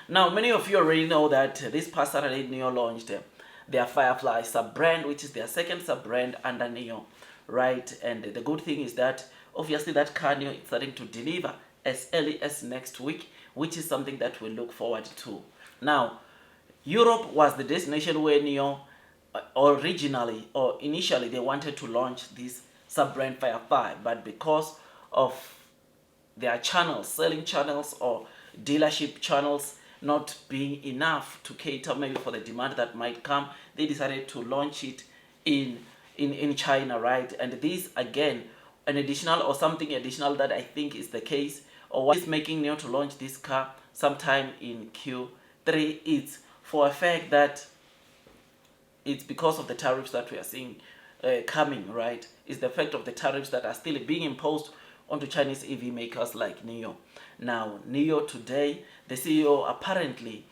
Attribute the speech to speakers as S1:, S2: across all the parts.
S1: Now, many of you already know that this past Saturday, Nio launched their Firefly sub-brand, which is their second sub-brand under Nio, right? And the good thing is that obviously that car Nio is starting to deliver as early as next week, which is something that we look forward to. Now, Europe was the destination where Nio originally or initially they wanted to launch this sub-brand Firefly, but because of their channels, selling channels or dealership channels not being enough to cater maybe for the demand that might come, they decided to launch it in China, right? And this again, an additional or something additional that I think is the case, or what is making Nio to launch this car sometime in Q3 is for a fact that it's because of the tariffs that we are seeing coming, right? It's the fact of the tariffs that are still being imposed onto Chinese EV makers like Nio. Now, Nio today, the CEO apparently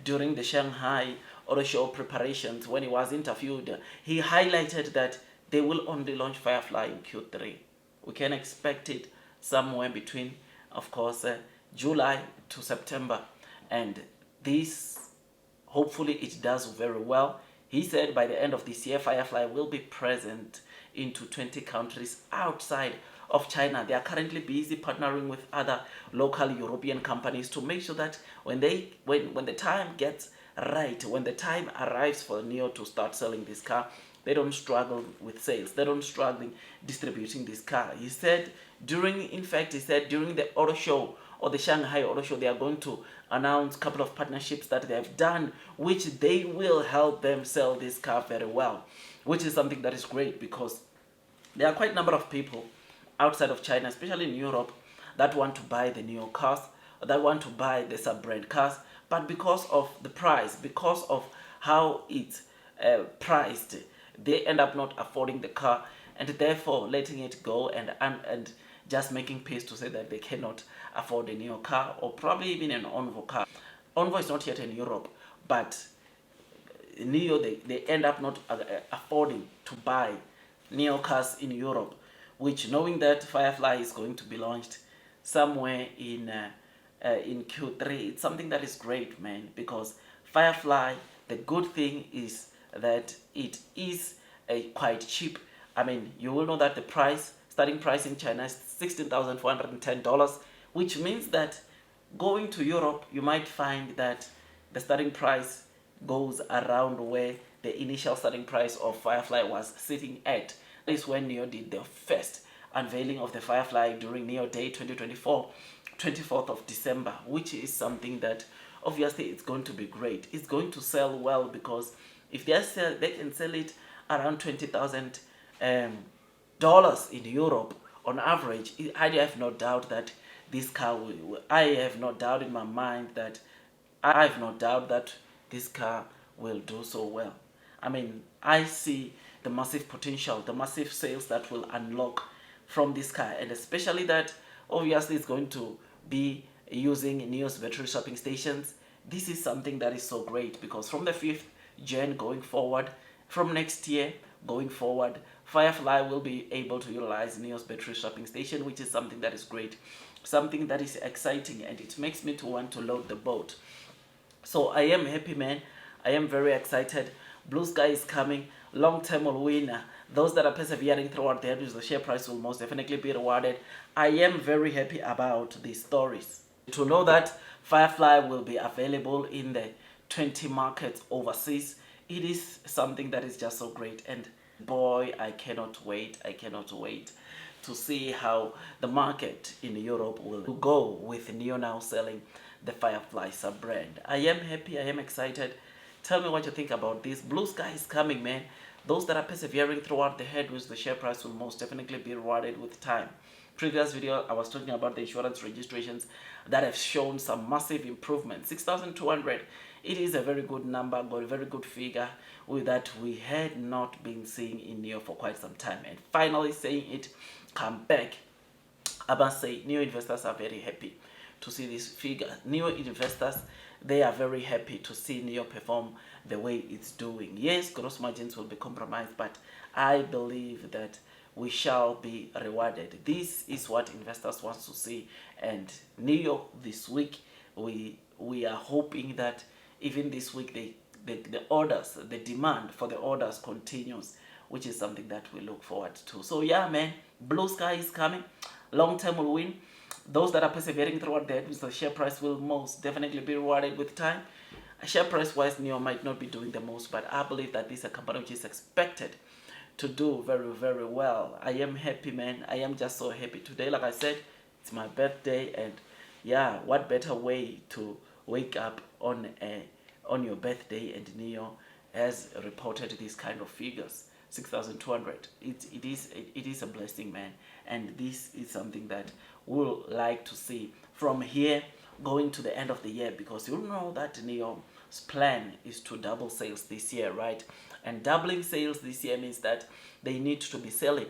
S1: during the Shanghai Auto Show preparations, when he was interviewed, he highlighted that they will only launch Firefly in Q3. We can expect it somewhere between, of course, July to September. And this, hopefully it does very well. He said by the end of this year, Firefly will be present into 20 countries outside of China. They are currently busy partnering with other local European companies to make sure that when the time gets right, when the time arrives for Nio to start selling this car, they don't struggle with sales. They don't struggle distributing this car. He said during the auto show or the Shanghai Auto Show, they are going to announce a couple of partnerships that they have done, which they will help them sell this car very well, which is something that is great because there are quite a number of people outside of China, especially in Europe, that want to buy the Nio cars, that want to buy the sub-brand cars, but because of the price, because of how it's priced, they end up not affording the car and therefore letting it go and just making peace to say that they cannot afford a Nio car or probably even an Envo car. Envo is not yet in Europe, but Nio, they end up not affording to buy Nio cars in Europe, which knowing that Firefly is going to be launched somewhere in Q3, it's something that is great, man, because Firefly, the good thing is that it is quite cheap. I mean, you will know that the starting price in China is $16,410, which means that going to Europe, you might find that the starting price goes around where the initial starting price of Firefly was sitting at. This is when Nio did the first unveiling of the Firefly during Nio Day 2024, 24th of December, which is something that obviously it's going to be great. It's going to sell well because if they can sell it around $20,000 in Europe on average, I have no doubt that this car will, I have no doubt in my mind that this car will do so well. I mean, I see the massive potential, the massive sales that will unlock from this car, and especially that obviously it's going to be using Nio's battery swapping stations. This is something that is so great because from the 5th gen going forward, from next year going forward, Firefly will be able to utilize Nio's battery swapping station, which is something that is great, something that is exciting, and it makes me to want to load the boat. So I am happy, man. I am very excited. Blue sky is coming. Long term will win. Those that are persevering throughout the headwinds, the share price will most definitely be rewarded. I am very happy about these stories. To know that Firefly will be available in the 20 markets overseas, it is something that is just so great. And boy, I cannot wait. I cannot wait to see how the market in Europe will go with Nio now selling the Firefly sub-brand. I am happy. I am excited. Tell me what you think about this. Blue sky is coming, man. Those that are persevering throughout the headwinds, the share price will most definitely be rewarded with time. Previous video, I was talking about the insurance registrations that have shown some massive improvement. 6,200. It is a very good number, but a very good figure with that we had not been seeing in Nio for quite some time. And finally seeing it come back, I must say, Nio investors are very happy to see this figure. Nio investors, they are very happy to see Nio perform the way it's doing. Yes, gross margins will be compromised, but I believe that we shall be rewarded. This is what investors want to see, and Nio this week we we are hoping that even this week the orders, the demand for the orders continues, which is something that we look forward to. So yeah, man, blue sky is coming. Long term will win. Those that are persevering throughout the headwinds, the share price will most definitely be rewarded with time. Share price wise, Nio might not be doing the most, but I believe that this is a company which is expected to do very, very well. I am happy, man. I am just so happy today. Like I said, it's my birthday, and yeah, what better way to wake up on your birthday, and Nio has reported these kind of figures, 6,200. It is a blessing, man, and this is something that we'll like to see from here going to the end of the year, because you know that Nio's plan is to double sales this year, right? And doubling sales this year means that they need to be selling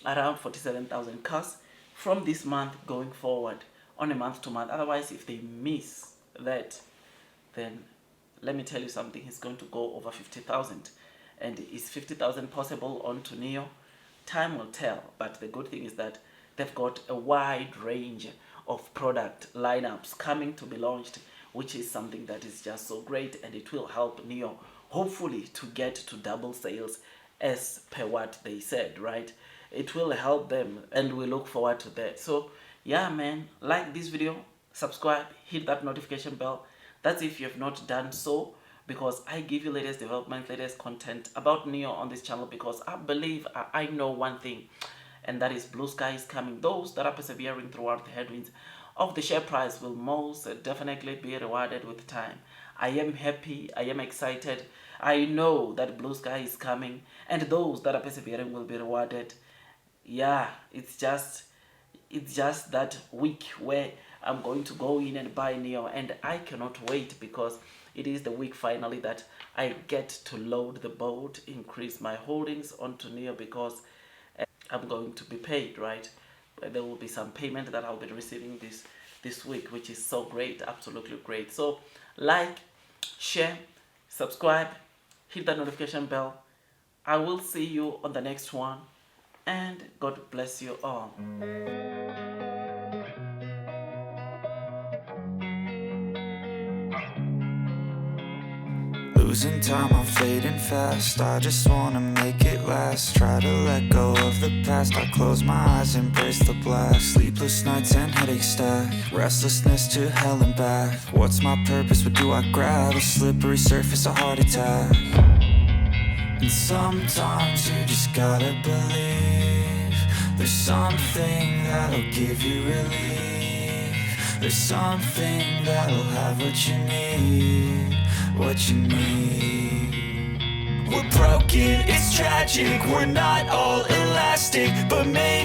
S1: around 47,000 cars from this month going forward on a month to month. Otherwise, if they miss that, then let me tell you something, it's going to go over 50,000. And is 50,000 possible onto Nio? Time will tell, but the good thing is that they've got a wide range of product lineups coming to be launched, which is something that is just so great, and it will help Nio hopefully to get to double sales as per what they said, right? It will help them, and we look forward to that. So yeah, man, like this video, subscribe, hit that notification bell. That's if you have not done so, because I give you latest development, latest content about Nio on this channel, because I believe I know one thing, and that is blue sky is coming. Those that are persevering throughout the headwinds of the share price will most definitely be rewarded with time. I am happy, I am excited. I know that blue sky is coming, and those that are persevering will be rewarded. Yeah, it's just that week where I'm going to go in and buy Nio, and I cannot wait, because it is the week finally that I get to load the boat, increase my holdings onto Nio, because I'm going to be paid, right? There will be some payment that I'll be receiving this week, which is so great, absolutely great. So like, share, subscribe, hit that notification bell. I will see you on the next one, and God bless you all.
S2: Losing time, I'm fading fast. I just wanna make it last. Try to let go of the past. I close my eyes, embrace the blast. Sleepless nights and headaches stack. Restlessness to hell and back. What's my purpose? What do I grab? A slippery surface, a heart attack. And sometimes you just gotta believe there's something that'll give you relief. There's something that'll have what you need. What you need. We're broken, it's tragic. We're not all elastic, but maybe